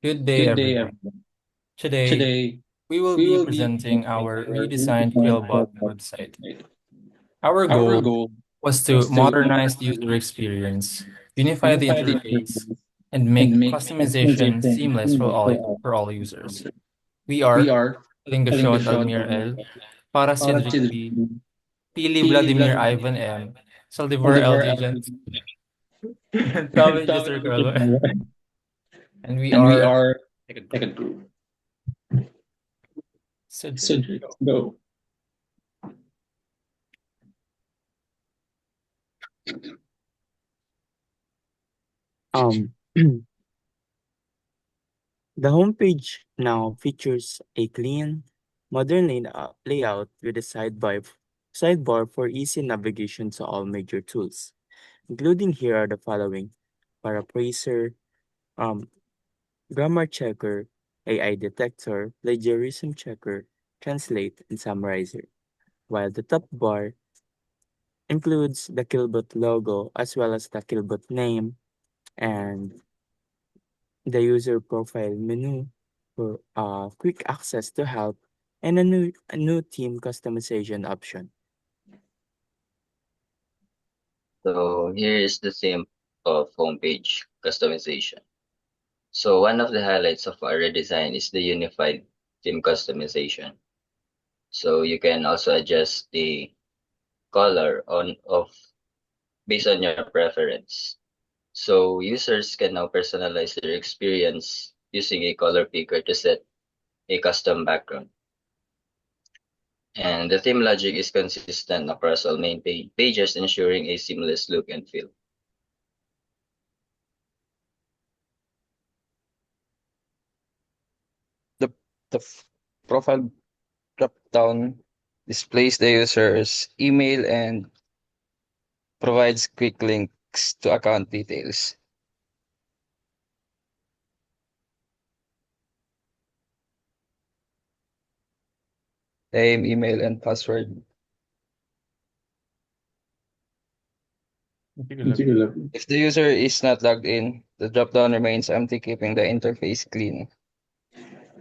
Good day, Good day, everyone. everyone. Today, Today, we will we be will be presenting presenting our our redesigned redesigned Quillbot Quillbot website. website. Our Our goal goal was to was to modernize the user modernize, experience, unify the unify the interface, interface, and and make make customization customization seamless seamless for all users. users. We We are are Kalinga Kalinga Shot Shot Almir L, Almira, Para Cedric Parachid, P, Pili Pili Vladimir Vladimir, Ivan M, Saldivar Oliver LJ L. Jens, and and Tommy Tommy Jester Joseph Carlo. Miller. And we And we are are like a group. like a group. Cedric. So go. Um, the homepage now features a clean, modern layout with a sidebar for easy navigation to all major tools, including here are the following: Paraphraser, um, Grammar Checker, AI Detector, Plagiarism Checker, Translate, and Summarizer. While the top bar includes the Killbot logo as well as the Killbot name and the user profile menu for quick access to help and a new theme customization option. So here is the theme of homepage customization. So one of the highlights of our redesign is the unified theme customization. So you can also adjust the color on of based on your preference. So users can now personalize their experience using a color picker to set a custom background. And the theme logic is consistent across all main pages, ensuring a seamless look and feel. The, the profile drop-down displays the user's email and provides quick links to account details. Name, email, and password. Particularly. If the user is not logged in, the drop-down remains empty, keeping the interface clean.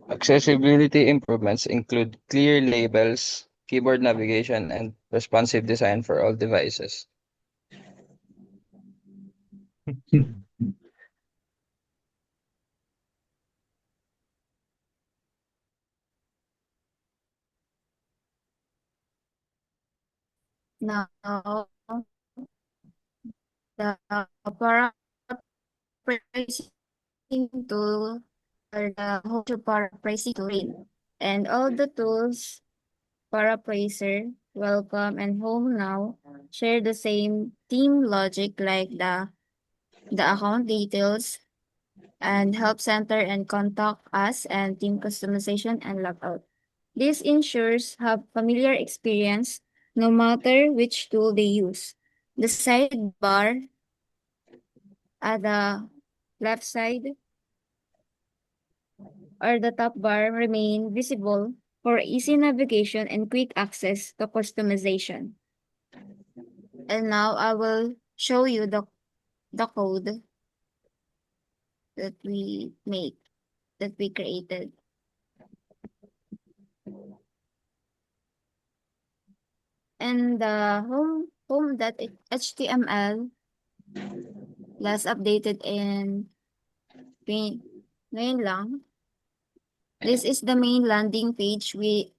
Accessibility improvements include clear labels, keyboard navigation, and responsive design for all devices. Now, the paraphrasing tool or the home to paraphrasing tool and all the tools paraphraser, welcome, and home now share the same theme logic like the account details and help center and contact us and team customization and logout. This ensures have familiar experience no matter which tool they use. The sidebar at the left side or the top bar remain visible for easy navigation and quick access to customization. And now I will show you the code that we make, that we created. And the home.html last updated in ngayon lang. This is the main landing page with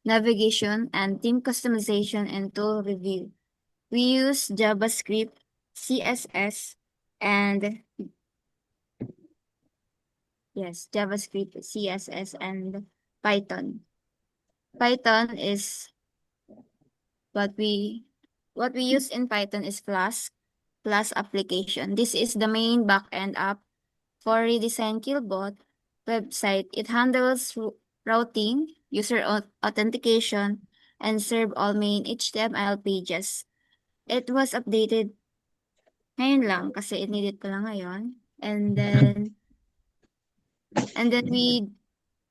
navigation and theme customization and tool review. We use JavaScript, CSS, and yes, JavaScript, CSS, and Python. Python is what we what we use in Python is Flask application. This is the main backend app for Redesign Killbot website. It handles routing, user authentication, and serve all main HTML pages. It was updated ngayon lang kasi inedit ko lang ngayon. And then we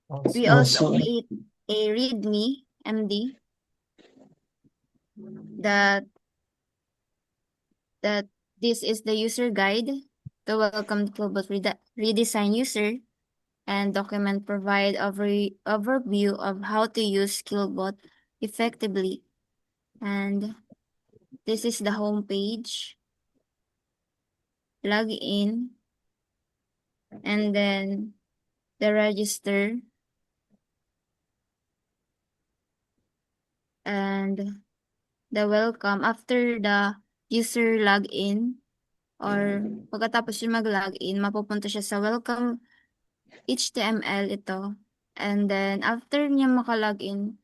also Also, create a README MD that that this is the user guide to welcome Killbot redesign user. and document provide overview of how to use Skillbot effectively. And this is the home page. Log in, and then the register, and the welcome after the user log in, or pagkatapos yung mag-login, mapupunta siya sa welcome HTML ito. And then, after niya maka-login,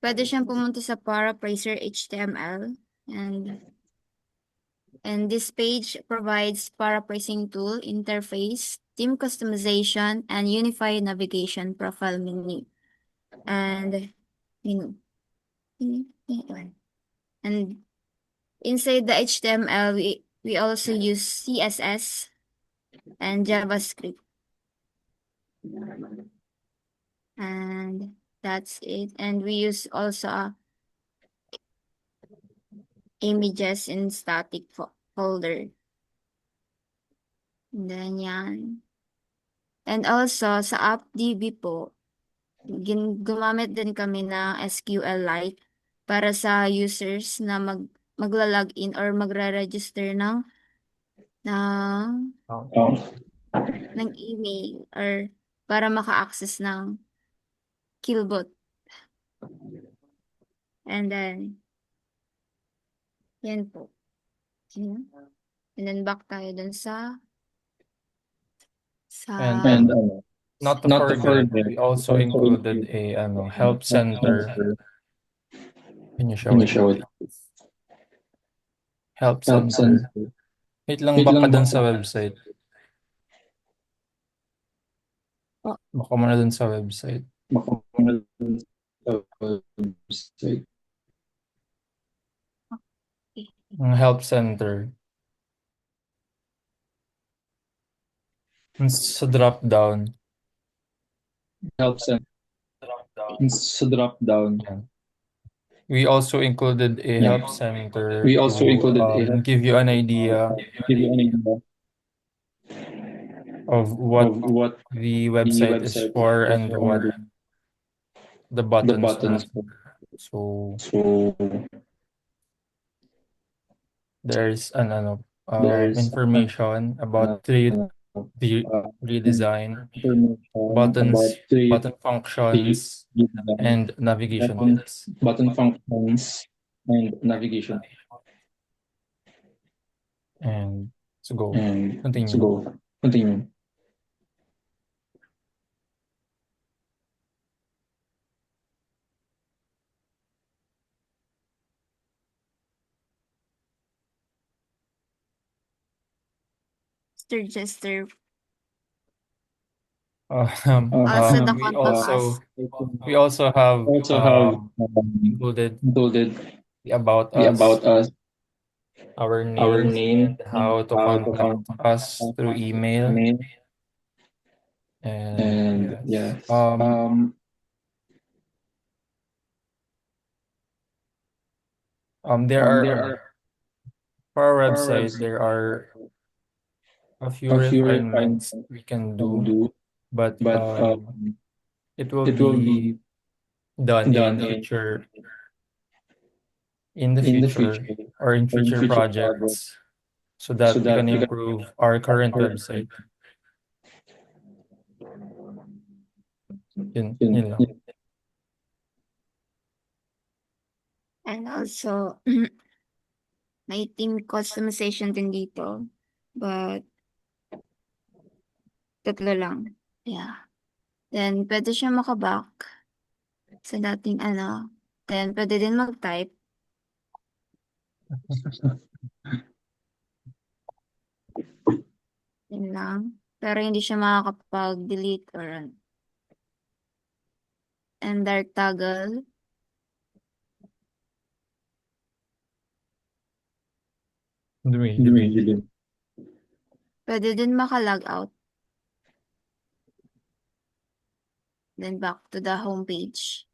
pwede siyang pumunta sa Paraphraser HTML. And this page provides paraphrasing tool, interface, theme customization, and unified navigation profile menu. And and inside the HTML, we also use CSS and JavaScript. And that's it. And we use also images in static folder. And then yan. And also sa AppDB po, gumamit din kami ng SQLite para sa users na magla-login or magre-register ng email or para maka-access ng Skillbot. And then, yan po. And then back tayo dun And not to forget, we also included a help center. Can you show it? Help center. Wait lang, baka dun sa website. Baka muna dun sa website. Ang help center. Sa drop down. Sa drop down. Yan. We also included a help center We also to included a give you an idea of what the website is for and what the buttons are. So there's an information about the redesign, buttons, button functions, and navigation tips. Button functions and navigation. And to go. And Continue. Continue. Register. Also, the we contact also have included about us, our name, and how to contact us through email. And yes. There are for our website there are a few refinements we can do, but it will be done in the future or in future projects, so that we can improve our current website. Yun lang. And also, may theme customization din dito. But, tatlo lang. Yeah. Then, pwede siya makaback sa dating Then, pwede din mag-type. Yun lang. Pero hindi siya makakapag-delete or and dark toggle. Pwede din maka-log out. Then back to the home page.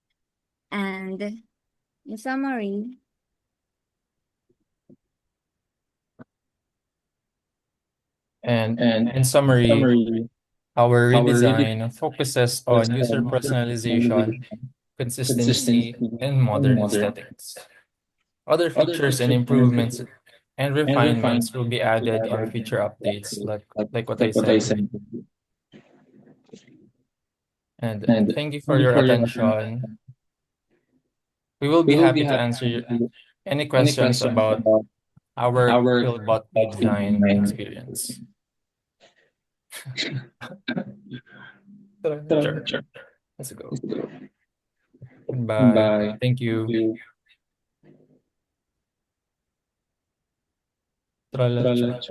And in summary, and in summary, Our redesign focuses on user personalization, consistency, and modern aesthetics. Other features and improvements and refinements will be added on future updates, like what I said. And thank you for your attention. We will be happy to answer any questions about our Killbot design experience. Sure. Let's go. Goodbye. Thank you. Tralacha.